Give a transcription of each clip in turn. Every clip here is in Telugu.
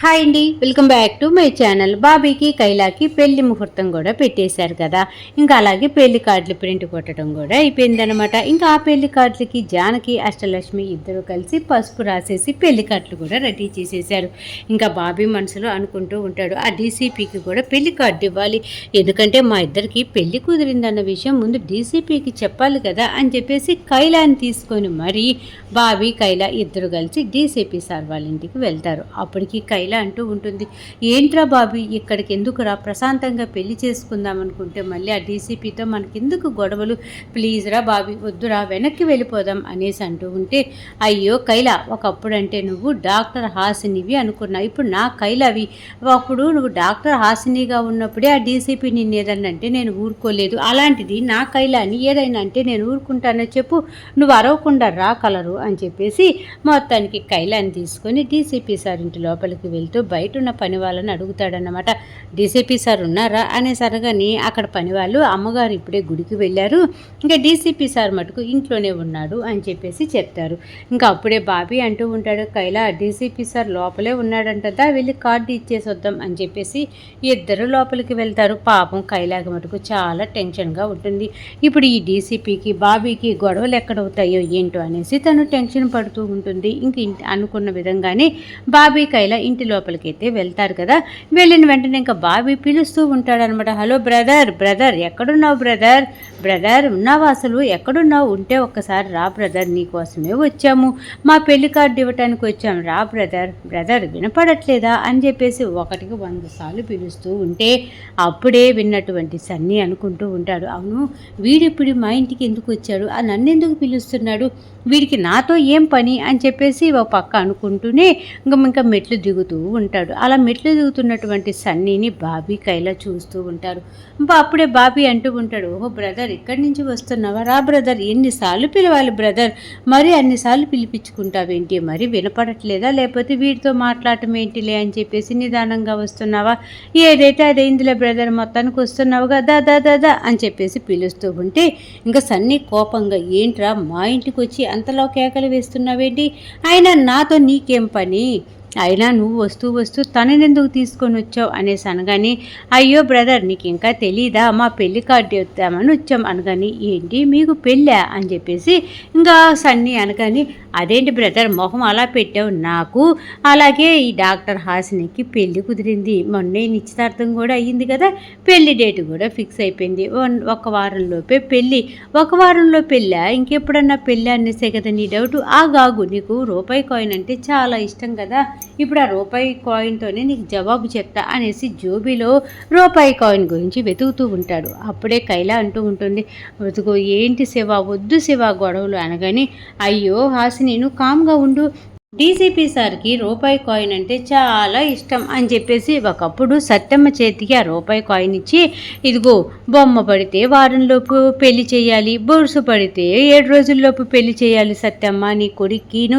హాయ్ అండి, welcome back to my channel. బాబీకి కైలాకి పెళ్లి ముహూర్తం కూడా పెట్టేశారు కదా. ఇంకా అలాగే పెళ్లి కార్డులు ప్రింట్ కొట్టడం కూడా అయిపోయిందనమాట. ఇంకా ఆ పెళ్లి కార్డులకి జానకి అష్టలక్ష్మి ఇద్దరు కలిసి పసుపు రాసేసి పెళ్లి కార్డులు కూడా రెడీ చేసేసారు. ఇంకా బాబీ మనసులో అనుకుంటూ ఉంటాడు, ఆ డీసీపీకి కూడా పెళ్లి కార్డు ఇవ్వాలి, ఎందుకంటే మా ఇద్దరికి పెళ్లి కుదిరిందన్న విషయం ముందు డీసీపీకి చెప్పాలి కదా అని చెప్పేసి కైలాని తీసుకొని మరీ బాబీ కైలా ఇద్దరు కలిసి డీసీపీ సార్ వాళ్ళ ఇంటికి వెళ్తారు. అప్పటికి కైలా అంటూ ఉంటుంది, ఏంట్రా బాబీ ఇక్కడికి ఎందుకురా, ప్రశాంతంగా పెళ్లి చేసుకుందాం అనుకుంటే మళ్ళీ ఆ డీసీపీతో మనకెందుకు గొడవలు, ప్లీజ్ రా బాబీ వద్దురా, వెనక్కి వెళ్ళిపోదాం అనేసి అంటూ ఉంటే, అయ్యో కైలా, ఒకప్పుడు అంటే నువ్వు డాక్టర్ హాసినివి అనుకున్నా, ఇప్పుడు నా కైలావి. అప్పుడు నువ్వు డాక్టర్ హాసినిగా ఉన్నప్పుడే ఆ డీసీపీ నిన్ను ఏదన్నా అంటే నేను ఊరుకోలేదు, అలాంటిది నా కైలాని ఏదైనా అంటే నేను ఊరుకుంటానో చెప్పు, నువ్వు అరవకుండా రా కలరు అని చెప్పేసి మొత్తానికి కైలాని తీసుకొని డీసీపీ సార్ ఇంటి లోపలికి వెళ్తూ బయట ఉన్న పని వాళ్ళని అడుగుతాడన్నమాట. డీసీపీ సార్ ఉన్నారా అనేసి అనగానే అక్కడ పని వాళ్ళు, అమ్మగారు ఇప్పుడే గుడికి వెళ్ళారు, ఇంకా డీసీపీ సార్ మటుకు ఇంట్లోనే ఉన్నాడు అని చెప్పేసి చెప్తారు. ఇంకా అప్పుడే బాబీ అంటూ ఉంటాడు, కైలా డీసీపీ సార్ లోపలే ఉన్నాడంటదా, వెళ్ళి కార్డు ఇచ్చేసి వద్దాం అని చెప్పేసి ఇద్దరు లోపలికి వెళ్తారు. పాపం కైలాకి మటుకు చాలా టెన్షన్గా ఉంటుంది. ఇప్పుడు ఈ డీసీపీకి బాబీకి గొడవలు ఎక్కడవుతాయో ఏంటో అనేసి తను టెన్షన్ పడుతూ ఉంటుంది. ఇంక అనుకున్న విధంగానే బాబీ కైలా ఇంటి లోపలికి అయితే వెళ్తారు కదా. వెళ్ళిన వెంటనే ఇంకా బాబీ పిలుస్తూ ఉంటాడనమాట, హలో బ్రదర్, బ్రదర్ ఎక్కడున్నావు బ్రదర్, బ్రదర్ ఉన్నావా, అసలు ఎక్కడున్నావు, ఉంటే ఒక్కసారి రా బ్రదర్, నీకోసమే వచ్చాము, మా పెళ్లి కార్డు ఇవ్వటానికి వచ్చాము, రా బ్రదర్, బ్రదర్ వినపడట్లేదా అని చెప్పేసి 1కి 100 సార్లు పిలుస్తూ ఉంటే అప్పుడే విన్నటువంటి సన్నీ అనుకుంటూ ఉంటాడు, అవును వీడిప్పుడు మా ఇంటికి ఎందుకు వచ్చాడు, నన్ను ఎందుకు పిలుస్తున్నాడు, వీడికి నాతో ఏం పని అని చెప్పేసి ఒక పక్క అనుకుంటూనే ఇంకా మెట్లు దిగుతూ ఉంటాడు. అలా మెట్లు దిగుతున్నటువంటి సన్నీని బాబీ కైలా చూస్తూ ఉంటారు. అప్పుడే బాబీ అంటూ ఉంటాడు, ఓహో బ్రదర్ ఇక్కడి నుంచి వస్తున్నావా, రా బ్రదర్, ఎన్నిసార్లు పిలవాలి బ్రదర్, మరి అన్నిసార్లు పిలిపించుకుంటావేంటి, మరి వినపడట్లేదా, లేకపోతే వీడితో మాట్లాడటం ఏంటిలే అని చెప్పేసి నిదానంగా వస్తున్నావా, ఏదైతే అదైందిలే బ్రదర్, మొత్తానికి వస్తున్నావు కదా దా అని చెప్పేసి పిలుస్తూ ఉంటే ఇంకా సన్నీ కోపంగా, ఏంట్రా మా ఇంటికి వచ్చి అంతలో కేకలు వేస్తున్నావేంటి, అయినా నాతో నీకేం పని, అయినా నువ్వు వస్తూ తననెందుకు తీసుకొని వచ్చావు అనేసి అనగాని, అయ్యో బ్రదర్ నీకు ఇంకా తెలీదా, మా పెళ్లి కార్డు ఇద్దామని వచ్చాం అనగాని, ఏంటి మీకు పెళ్ళా అని చెప్పేసి ఇంకా సన్నీ అనగాని, అదేంటి బ్రదర్ మొహం అలా పెట్టావు, నాకు అలాగే ఈ డాక్టర్ హాసినికి పెళ్లి కుదిరింది, మొన్నే నిశ్చితార్థం కూడా అయ్యింది కదా, పెళ్లి డేట్ కూడా ఫిక్స్ అయిపోయింది, 1 వారంలోపే పెళ్ళి, 1 వారంలో పెళ్ళా, ఇంకెప్పుడన్నా పెళ్ళి అనేసే కదా నీ డౌట్, ఆగాగు, నీకు రూపాయి కాయిన్ అంటే చాలా ఇష్టం కదా, ఇప్పుడు ఆ రూపాయి కాయిన్తోనే నీకు జవాబు చెప్తా అనేసి జోబీలో రూపాయి కాయిన్ గురించి వెతుకుతూ ఉంటాడు. అప్పుడే కైలా అంటూ ఉంటుంది, వెతుకు ఏంటి శివ, వద్దు శివ గొడవలు అనగాని, అయ్యో హాసిని నువ్వు కామ్గా ఉండు, డీసీపీ సార్కి రూపాయి కాయిన్ అంటే చాలా ఇష్టం అని చెప్పేసి ఒకప్పుడు సత్యమ్మ చేతికి ఆ రూపాయి కాయిన్ ఇచ్చి, ఇదిగో బొమ్మ పడితే వారంలోపు పెళ్లి చేయాలి, బొరుసు పడితే 7 రోజుల్లోపు పెళ్లి చేయాలి సత్యమ్మ నీ కొడుక్కిను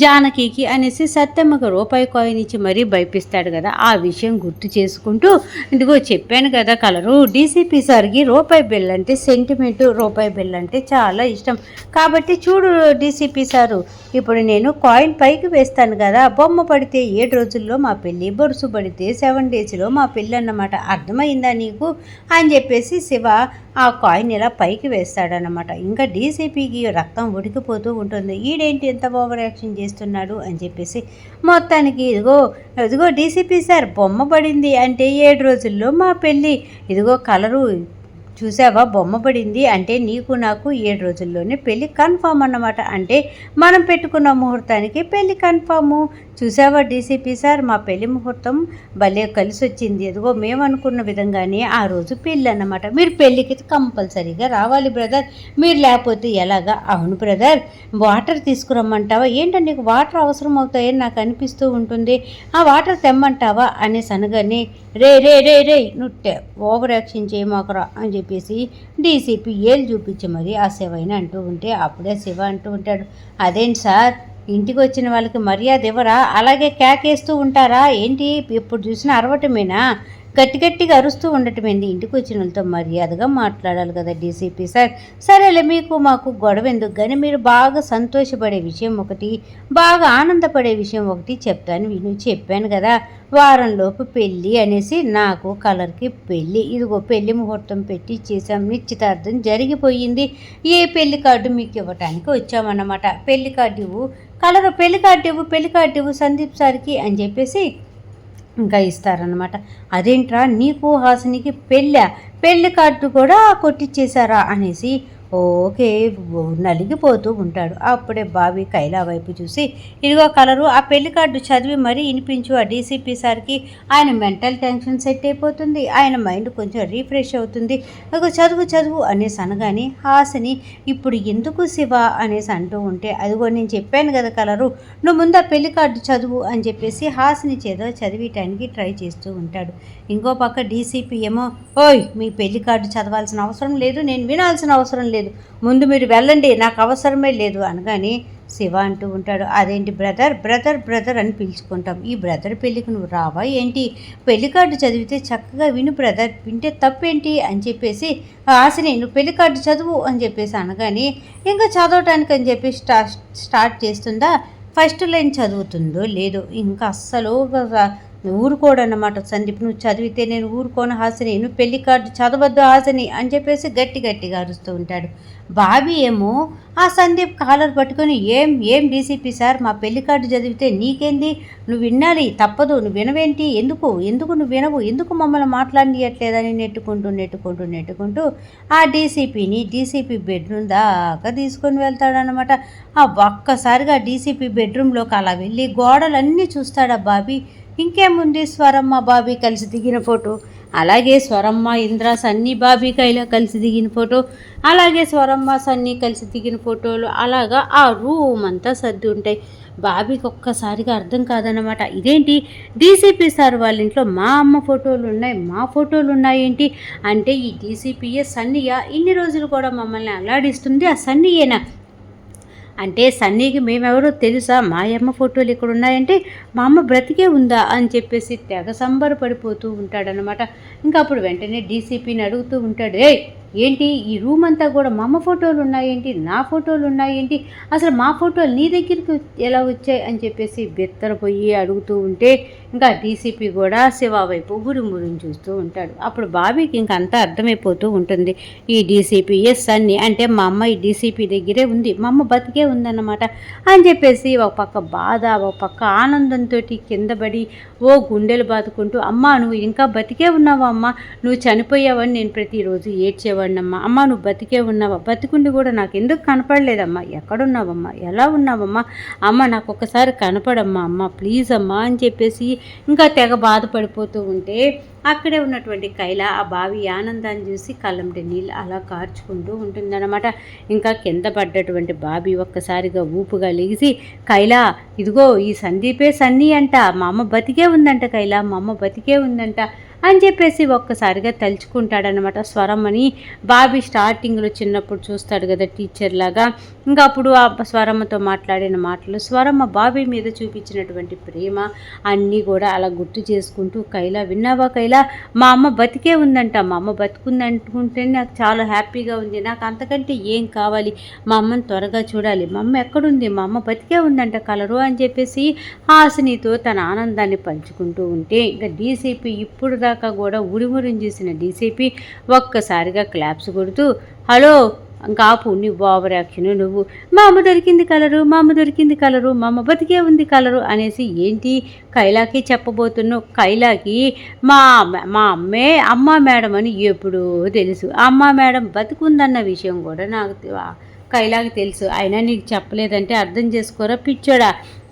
జానకికి అనేసి సత్యమ్మకు రూపాయి కాయిన్ ఇచ్చి మరీ భయపిస్తాడు కదా. ఆ విషయం గుర్తు చేసుకుంటూ, ఇదిగో చెప్పాను కదా కలరు, డీసీపీ సార్కి రూపాయి బిల్ అంటే సెంటిమెంటు, రూపాయి బిల్ అంటే చాలా ఇష్టం, కాబట్టి చూడు డీసీపీ సారు, ఇప్పుడు నేను కాయిన్ పైకి వేస్తాను కదా, బొమ్మ పడితే 7 రోజుల్లో మా పెళ్ళి, బొరుసు పడితే 7 డేస్లో మా పెళ్ళి అన్నమాట, అర్థమైందా నీకు అని చెప్పేసి శివ ఆ కాయిన్ ఇలా పైకి వేస్తాడనమాట. ఇంకా డీసీపీకి రక్తం ఉడికిపోతూ ఉంటుంది, ఈడేంటి ఎంత ఓవర్ యాక్షన్ చేస్తున్నాడు అని చెప్పేసి మొత్తానికి ఇదిగో డీసీపీ సార్ బొమ్మ పడింది అంటే 7 రోజుల్లో మా పెళ్ళి, ఇదిగో కలరు చూసావా బొమ్మ పడింది అంటే నీకు నాకు 7 రోజుల్లోనే పెళ్ళి కన్ఫామ్ అన్నమాట, అంటే మనం పెట్టుకున్న ముహూర్తానికి పెళ్ళి కన్ఫాము, చూసావా డీసీపీ సార్ మా పెళ్లి ముహూర్తం భలే కలిసి వచ్చింది, ఎదుగో మేము అనుకున్న విధంగానే ఆ రోజు పెళ్ళి అన్నమాట, మీరు పెళ్ళికి కంపల్సరీగా రావాలి బ్రదర్, మీరు లేకపోతే ఎలాగా, అవును బ్రదర్ వాటర్ తీసుకురమ్మంటావా, ఏంటంటే నీకు వాటర్ అవసరం అవుతాయని నాకు అనిపిస్తూ ఉంటుంది, ఆ వాటర్ తెమ్మంటావా అనేసి అనగానే, రే రే రే రే నువ్వు ఓవర్ యాక్షన్ చేయమాకరా అని చెప్పేసి డీసీపీ ఏళ్ళు చూపించి మరి ఆ శివైన అంటూ ఉంటే అప్పుడే శివ అంటూ ఉంటాడు, అదేంటి సార్ ఇంటికి వచ్చిన వాళ్ళకి మర్యాద ఇవ్వరా, అలాగే కేకేస్తూ ఉంటారా ఏంటి, ఎప్పుడు చూసినా అరవటమేనా, గట్టి గట్టిగా అరుస్తూ ఉండటం ఏంది? ఇంటికి వచ్చిన వాళ్ళతో మర్యాదగా మాట్లాడాలి కదా డీసీపీ సార్. సరేలే మీకు మాకు గొడవ ఎందుకు కానీ మీరు బాగా సంతోషపడే విషయం ఒకటి, బాగా ఆనందపడే విషయం ఒకటి చెప్తాను విను. చెప్పాను కదా వారంలోపు పెళ్ళి అనేసి. నాకు కలర్కి పెళ్ళి, ఇదిగో పెళ్లి ముహూర్తం పెట్టి చేసాం, నిశ్చితార్థం జరిగిపోయింది. ఏ పెళ్లి కార్డు మీకు ఇవ్వటానికి వచ్చామన్నమాట. పెళ్లి కార్డు ఇవ్వు కలరు, పెళ్లి కార్డు ఇవ్వు, పెళ్లి కార్డు ఇవ్వు సందీప్ సార్కి అని చెప్పేసి ఇంకా ఇస్తారనమాట. అదేంట్రా నీకు హాసినికి పెళ్ళి కార్డు కూడా కొట్టిచ్చేశారా అనేసి ఓకే నలిగిపోతూ ఉంటాడు. అప్పుడే బాబీ కైలా వైపు చూసి, ఇదిగో కలరు ఆ పెళ్లి కార్డు చదివి మరీ వినిపించు ఆ డీసీపీ సార్కి. ఆయన మెంటల్ టెన్షన్ సెట్ అయిపోతుంది, ఆయన మైండ్ కొంచెం రీఫ్రెష్ అవుతుంది. ఇదిగో చదువు చదువు అనేసి అనగానే హాసిని ఇప్పుడు ఎందుకు శివ అనేసి అంటూ ఉంటే, అదిగో నేను చెప్పాను కదా కలరు నువ్వు ముందు ఆ పెళ్లి కార్డు చదువు అని చెప్పేసి హాసిని చేదో చదివిటానికి ట్రై చేస్తూ ఉంటాడు. ఇంకో పక్క డీసీపీ ఏమో, ఓయ్ మీ పెళ్లి కార్డు చదవాల్సిన అవసరం లేదు, నేను వినాల్సిన అవసరం లేదు, ముందు మీరు వెళ్ళండి, నాకు అవసరమే లేదు అనగానే శివ అంటూ ఉంటాడు, అదేంటి బ్రదర్ బ్రదర్ బ్రదర్ అని పిలుచుకుంటాం, ఈ బ్రదర్ పెళ్ళికి నువ్వు రావా ఏంటి? పెళ్లి కార్డు చదివితే చక్కగా విను బ్రదర్, వింటే తప్పేంటి అని చెప్పేసి ఆశని నువ్వు పెళ్లి కార్డు చదువు అని చెప్పేసి అనగానే ఇంకా చదవటానికి అని చెప్పి స్టార్ట్ చేస్తుందా. ఫస్ట్ లైన్ చదువుతుందో లేదో ఇంకా అస్సలు ఊరుకోడన్నమాట సందీప్. నువ్వు చదివితే నేను ఊరుకోను హాసిని, నువ్వు పెళ్లి కార్డు చదవద్దు హాసిని అని చెప్పేసి గట్టిగా అరుస్తూ ఉంటాడు. బాబీ ఏమో ఆ సందీప్ కాలర్ పట్టుకొని ఏం ఏం డీసీపీ సార్ మా పెళ్లి కార్డు చదివితే నీకేంది, నువ్వు వినాలి తప్పదు, నువ్వు వినవేంటి, ఎందుకు ఎందుకు నువ్వు వినవు, ఎందుకు మమ్మల్ని మాట్లాడియట్లేదని నెట్టుకుంటూ ఆ డీసీపీ బెడ్రూమ్ దాకా తీసుకొని వెళ్తాడనమాట. ఆ ఒక్కసారిగా డీసీపీ బెడ్రూమ్లోకి అలా వెళ్ళి గోడలన్నీ చూస్తాడా బాబీ. ఇంకేముంది స్వరమ్మ బాబీ కలిసి దిగిన ఫోటో, అలాగే స్వరమ్మ ఇంద్ర సన్నీ బాబీ కైలా కలిసి దిగిన ఫోటో, అలాగే స్వరమ్మ సన్నీ కలిసి దిగిన ఫోటోలు, అలాగా ఆ రూమ్ అంతా సర్ది ఉంటాయి. బాబీకి ఒక్కసారిగా అర్థం కాదన్నమాట. ఇదేంటి డీసీపీ సార్ వాళ్ళ ఇంట్లో మా అమ్మ ఫోటోలు ఉన్నాయి, మా ఫోటోలు ఉన్నాయేంటి అంటే ఈ డీసీపీయే సన్నీయా, ఇన్ని రోజులు కూడా మమ్మల్ని అల్లాడిస్తుంది ఆ సన్నీయేనా అంటే సన్నీకి మేమెవరో తెలుసా, మా అమ్మ ఫోటోలు ఇక్కడ ఉన్నాయంటే మా అమ్మ బ్రతికే ఉందా అని చెప్పేసి తెగ సంబరపడిపోతూ ఉంటాడనమాట. ఇంకా అప్పుడు వెంటనే డీసీపీని అడుగుతూ ఉంటాడు, ఏంటి ఈ రూమ్ అంతా కూడా మా అమ్మ ఫోటోలు ఉన్నాయేంటి, నా ఫోటోలు ఉన్నాయేంటి, అసలు మా ఫోటోలు నీ దగ్గరికి ఎలా వచ్చాయి అని చెప్పేసి బెత్తరపోయి అడుగుతూ ఉంటే ఇంకా డీసీపీ కూడా శివ వైపు గురుమురుని చూస్తూ ఉంటాడు. అప్పుడు బాబీకి ఇంక అంతా అర్థమైపోతూ ఉంటుంది. ఈ డీసీపీ సన్నీ అంటే మా అమ్మ ఈ డీసీపీ దగ్గరే ఉంది, మా అమ్మ బతికే ఉందన్నమాట అని చెప్పేసి ఒక పక్క బాధ ఒక పక్క ఆనందంతో కిందపడి ఓ గుండెలు బాదుకుంటూ, అమ్మ నువ్వు ఇంకా బతికే ఉన్నావా అమ్మ, నువ్వు చనిపోయావని నేను ప్రతిరోజు ఏడ్చేవాడినమ్మా, అమ్మ నువ్వు బతికే ఉన్నావా, బతికుండి కూడా నాకు ఎందుకు కనపడలేదమ్మా, ఎక్కడున్నావమ్మా, ఎలా ఉన్నావమ్మా, అమ్మ నాకు ఒక్కసారి కనపడమ్మా అమ్మ ప్లీజ్ అమ్మా అని చెప్పేసి ఇంకా తెగ బాధపడిపోతూ ఉంటే అక్కడే ఉన్నటువంటి కైల ఆ బావి ఆనందాన్ని చూసి కళ్ళంటి నీళ్ళు అలా కార్చుకుంటూ ఉంటుందన్నమాట. ఇంకా కింద పడ్డటువంటి బాబీ ఒక్కసారిగా ఊపుగా లెగిసి, కైలా ఇదిగో ఈ సందీపే సన్నీ అంట, మా అమ్మ బతికే ఉందంట కైలా, మా అమ్మ బతికే ఉందంట అని చెప్పేసి ఒక్కసారిగా తలుచుకుంటాడనమాట. స్వరమ్మని బాబీ స్టార్టింగ్లో చిన్నప్పుడు చూస్తాడు కదా టీచర్ లాగా, ఇంకా అప్పుడు ఆ స్వరమ్మతో మాట్లాడిన మాటలు, స్వరమ్మ బాబీ మీద చూపించినటువంటి ప్రేమ అన్నీ కూడా అలా గుర్తు చేసుకుంటూ, కైలా విన్నావా కైలా మా అమ్మ బతికే ఉందంట, మా అమ్మ బతుకుందంటుకుంటే నాకు చాలా హ్యాపీగా ఉంది, నాకు అంతకంటే ఏం కావాలి, మా అమ్మని త్వరగా చూడాలి, మా అమ్మ ఎక్కడుంది, మా అమ్మ బతికే ఉందంట కలరు అని చెప్పేసి హాసినితో తన ఆనందాన్ని పంచుకుంటూ ఉంటే ఇంకా డీసీపీ ఇప్పుడు దాకా కూడా ఉరిమురిని చూసిన డీసీపీ ఒక్కసారిగా క్లాప్స్ కొడుతూ, హలో కాపు నువ్వు ఓవర్ యాక్షన్, నువ్వు మా అమ్మ దొరికింది కలరు, మా అమ్మ దొరికింది కలరు, మా అమ్మ బతికే ఉంది కలరు అనేసి ఏంటి కైలాకి చెప్పబోతున్నావు, కైలాకి మా మా అమ్మ మేడం అని ఎప్పుడూ తెలుసు, అమ్మ మేడం బతుకుందన్న విషయం కూడా నాకు కైలాకి తెలుసు, అయినా నీకు చెప్పలేదంటే అర్థం చేసుకోరా పిచ్చోడా,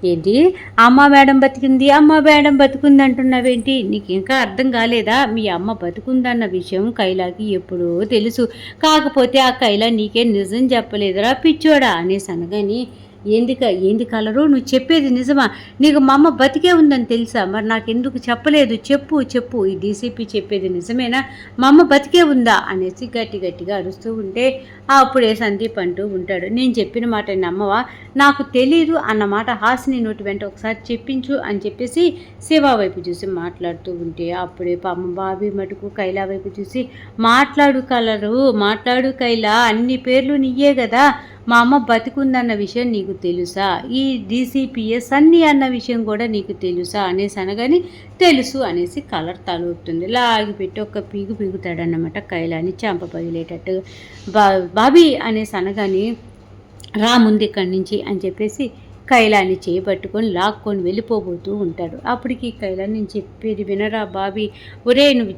ఏంటి అమ్మ మేడం బతికుంది అంటున్నావేంటి, నీకు ఇంకా అర్థం కాలేదా, మీ అమ్మ బతుకుందన్న విషయం కైలాకి ఎప్పుడూ తెలుసు, కాకపోతే ఆ కైలా నీకే నిజం చెప్పలేదురా పిచ్చోడా అనేసి అనగాని ఏంది కలరు, నువ్వు చెప్పేది నిజమా? నీకు మా అమ్మ బతికే ఉందని తెలుసా? మరి నాకెందుకు చెప్పలేదు? చెప్పు ఈ డీసీపీ చెప్పేది నిజమేనా? మా అమ్మ బతికే ఉందా అనేసి గట్టిగా అరుస్తూ ఉంటే అప్పుడే సందీప్ అంటూ ఉంటాడు, నేను చెప్పిన మాట నమ్మవా? నాకు తెలీదు అన్నమాట హాసిని నోటి వెంట ఒకసారి చెప్పించు అని చెప్పేసి శివ వైపు చూసి మాట్లాడుతూ ఉంటే అప్పుడే పాపం బాబీ మటుకు కైలా వైపు చూసి, మాట్లాడు కైలా, అన్ని పేర్లు నీయే కదా, మా అమ్మ బతికుందన్న విషయం నీకు తెలుసా? ఈ డీసీపీఎస్ అన్నీ అన్న విషయం కూడా నీకు తెలుసా అనేసి అనగాని తెలుసు అనేసి కలర్ తలూపుతుంది. లాగిపెట్టి ఒక పీగు పీగుతాడన్నమాట కైలాని చెంప పగిలేటట్టు. బాబీ అనేసి అనగాని రా ముందు ఇక్కడి నుంచి అని చెప్పేసి కైలాన్ని చేపట్టుకొని లాక్కొని వెళ్ళిపోబోతూ ఉంటాడు. అప్పటికి కైలా, నేను చెప్పేది వినరా బాబీ, ఒరే నువ్వు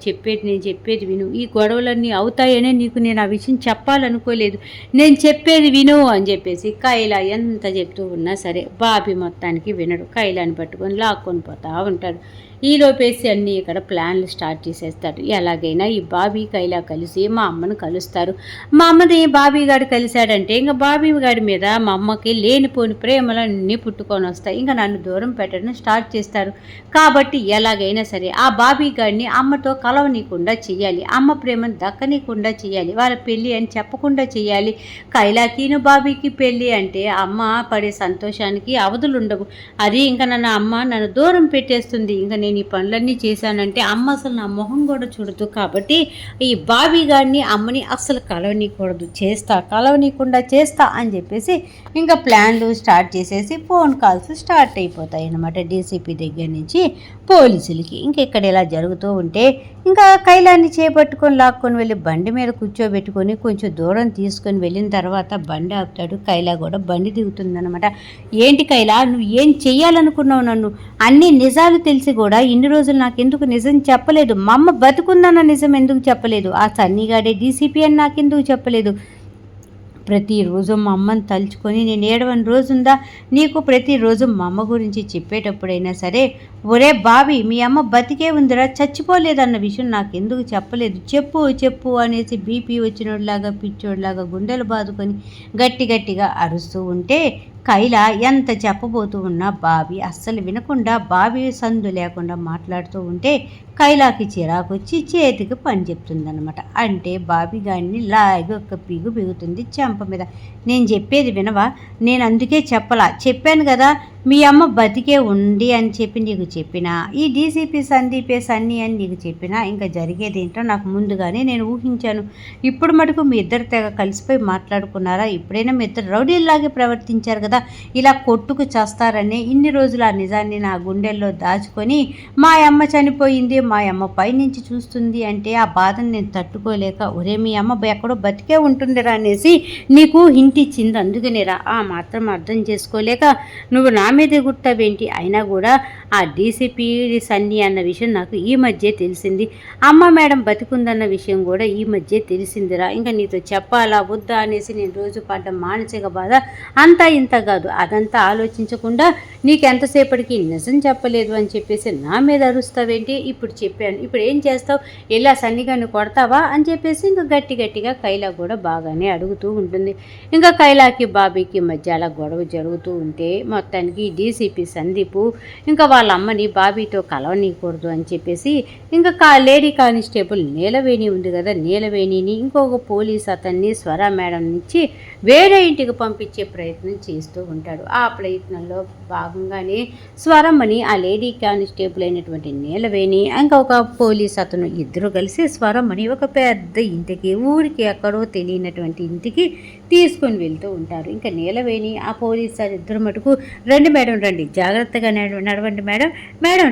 నేను చెప్పేది విను, ఈ గొడవలన్నీ అవుతాయనే నీకు నేను ఆ విషయం చెప్పాలనుకోలేదు, నేను చెప్పేది విను అని చెప్పేసి కైలా ఎంత చెప్తూ ఉన్నా సరే బాబీ మొత్తానికి వినడు. కైలాని పట్టుకొని లాక్కొని పోతా ఉంటాడు. ఈలోపేసి అన్నీ ఇక్కడ ప్లాన్లు స్టార్ట్ చేసేస్తాడు. ఎలాగైనా ఈ బాబీ కైలా కలిసి మా అమ్మను కలుస్తారు. మా అమ్మని బాబీ గారు కలిశాడంటే ఇంకా బాబీ గారి మీద మా అమ్మకి లేనిపోని ప్రేమలన్నీ పుట్టుకొని వస్తాయి. ఇంకా నన్ను దూరం పెట్టడం స్టార్ట్ చేస్తారు. కాబట్టి ఎలాగైనా సరే ఆ బాబీ గారిని అమ్మతో కలవనీయకుండా చేయాలి, అమ్మ ప్రేమను దక్కనీయకుండా చేయాలి, వాళ్ళ పెళ్ళి అని చెప్పకుండా చేయాలి. కైలాకిను బాబీకి పెళ్ళి అంటే అమ్మ పడే సంతోషానికి అవధులు ఉండవు. అది ఇంకా నన్ను దూరం పెట్టేస్తుంది. ఇంకా నేను ఈ పనులన్నీ చేశానంటే అమ్మ అసలు నా మొహం కూడా చూడదు. కాబట్టి ఈ బాబీ గారిని అమ్మని అస్సలు కలవనీయకుండా చేస్తా అని చెప్పేసి ఇంకా ప్లాన్లు స్టార్ట్ చేసేసి ఫోన్ కాల్స్ స్టార్ట్ అయిపోతాయి అన్నమాట డీసీపీ దగ్గర నుంచి పోలీసులకి. ఇక్కడ ఇలా జరుగుతూ ఉంటే ఇంకా కైలాన్ని చేపట్టుకొని లాక్కొని వెళ్ళి బండి మీద కూర్చోబెట్టుకొని కొంచెం దూరం తీసుకొని వెళ్ళిన తర్వాత బండి ఆపుతాడు. కైలా కూడా బండి దిగుతుందన్నమాట. ఏంటి కైలా, నువ్వు ఏం చెయ్యాలనుకున్నావు? నన్ను అన్ని నిజాలు తెలిసి కూడా ఇన్ని రోజులు నాకెందుకు నిజం చెప్పలేదు? మా అమ్మ బతుకుందన్న నిజం ఎందుకు చెప్పలేదు? ఆ సన్నీగాడే డీసీపీ అని నాకెందుకు చెప్పలేదు? ప్రతిరోజు మా అమ్మని తలుచుకొని నేను ఏడవని రోజుందా నీకు? ప్రతిరోజు మా అమ్మ గురించి చెప్పేటప్పుడైనా సరే, ఒరే బాబీ, మీ అమ్మ బతికే ఉందిరా, చచ్చిపోలేదన్న విషయం నాకెందుకు చెప్పలేదు? చెప్పు అనేసి బీపీ వచ్చినోడిలాగా పిచ్చోడిలాగా గుండెలు బాదుకొని గట్టిగా అరుస్తూ ఉంటే కైలా ఎంత చెప్పబోతూ ఉన్నా బాబీ అస్సలు వినకుండా బాబీ సందు లేకుండా మాట్లాడుతూ ఉంటే కైలాకి చిరాకొచ్చి చేతికి పని చెప్తుందనమాట. అంటే బాబీ గారిని లాగి ఒక పీగు బిగుతుంది చెంప మీద. నేను చెప్పేది వినవా? నేను అందుకే చెప్పాను కదా మీ అమ్మ బతికే ఉంది అని చెప్పి నీకు చెప్పినా, ఈ డీసీపీ సందీపే సన్నీ అని నీకు చెప్పినా ఇంకా జరిగేది ఏంటో నాకు ముందుగానే నేను ఊహించాను. ఇప్పుడు మటుకు మీ ఇద్దరు తెగ కలిసిపోయి మాట్లాడుకున్నారా? ఇప్పుడైనా మీ ఇద్దరు రౌడీల్లాగే ప్రవర్తించారు కదా, ఇలా కొట్టుకు చేస్తారని ఇన్ని రోజులు ఆ నిజాన్ని నా గుండెల్లో దాచుకొని మా అమ్మ చనిపోయింది, మా అమ్మ పైనుంచి చూస్తుంది అంటే ఆ బాధను నేను తట్టుకోలేక, ఒరే మీ అమ్మ ఎక్కడో బతికే ఉంటుందిరా అనేసి నీకు హింట్ ఇచ్చింది, అందుకనేరా. ఆ మాత్రం అర్థం చేసుకోలేక నువ్వు నా మీదే గుర్తావేంటి? అయినా కూడా ఆ డీసీపీ సన్నీ అన్న విషయం నాకు ఈ మధ్య తెలిసింది, అమ్మ మేడం బతికుందన్న విషయం కూడా ఈ మధ్య తెలిసిందిరా. ఇంకా నీతో చెప్పాలా వద్దా అనేసి నేను రోజు పడ్డ మానసిక బాధ అంతా ఇంత కాదు. అదంతా ఆలోచించకుండా నీకెంతసేపటికి నిజం చెప్పలేదు అని చెప్పేసి నా మీద అరుస్తావేంటి? ఇప్పుడు చెప్పాను, ఇప్పుడు ఏం చేస్తావు? ఇలా సన్నిగాన్ని కొడతావా అని చెప్పేసి ఇంకా గట్టిగా కైలా కూడా బాగానే అడుగుతూ ఉంటుంది. ఇంకా కైలాకి బాబీకి మధ్య అలా గొడవ జరుగుతూ ఉంటే మొత్తానికి డీసీపీ సందీపు ఇంకా వాళ్ళ అమ్మని బాబీతో కలవనీయకూడదు అని చెప్పేసి ఇంకా లేడీ కానిస్టేబుల్ నీలవేణి ఉంది కదా, నీలవేణిని ఇంకొక పోలీస్ అతన్ని స్వర మేడం నుంచి వేరే ఇంటికి పంపించే ప్రయత్నం చేస్తూ ఉంటాడు. ఆ ప్రయత్నంలో భాగంగానే స్వరమ్మని ఆ లేడీ కానిస్టేబుల్ అయినటువంటి నీలవేణి ఇంకొక పోలీస్ అతను ఇద్దరు కలిసి స్వరమ్మని ఒక పెద్ద ఇంటికి, ఊరికి ఎక్కడో తెలియనటువంటి ఇంటికి తీసుకొని వెళ్తూ ఉంటారు. ఇంకా నీలవేణి ఆ పోలీసు ఇద్దరు మటుకు రండి మేడం రండి, జాగ్రత్తగా నడవండి మేడం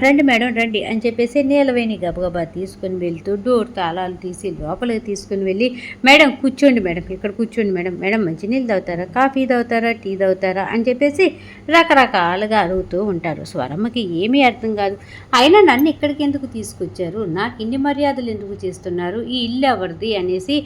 రండి అని చెప్పేసి నీలవేణి గబగబా తీసుకొని వెళ్తూ డోర్ తాళాలు తీసి లోపలికి తీసుకుని వెళ్ళి, మేడం కూర్చోండి మేడం, ఇక్కడ కూర్చోండి మేడం మంచినీళ్ళు తాగుతారా, కాఫీ తాగుతారా, టీ తాగుతారా అని చెప్పేసి రకరకాలుగా అడుగుతూ ఉంటారు. స్వరమ్మకి ఏమీ అర్థం కాదు. అయినా నన్ను ఇక్కడికి ఎందుకు తీసుకొచ్చారు, నాకు ఇన్ని మర్యాదలు ఎందుకు చేస్తున్నారు, ఈ ఇల్లు ఎవరిది అనేసి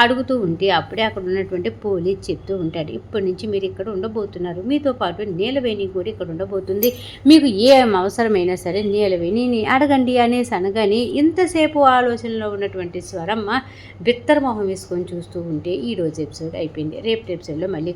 అడుగుతూ ఉంటే అప్పుడే అక్కడ ఉన్నటువంటి పోలీస్ చెప్తూ ఉంటాడు, ఇప్పటి నుంచి మీరు ఇక్కడ ఉండబోతున్నారు, మీతో పాటు నీలవేణి కూడా ఇక్కడ ఉండబోతుంది, మీకు ఏం అవసరమైనా సరే నీలవేణిని అడగండి అనేసి అనగానే ఇంతసేపు ఆలోచనలో ఉన్నటువంటి స్వరమ్మ బిత్తర మొహం వేసుకొని చూస్తూ ఉంటే ఈరోజు ఎపిసోడ్ అయిపోయింది. రేపు ఎపిసోడ్లో మళ్ళీ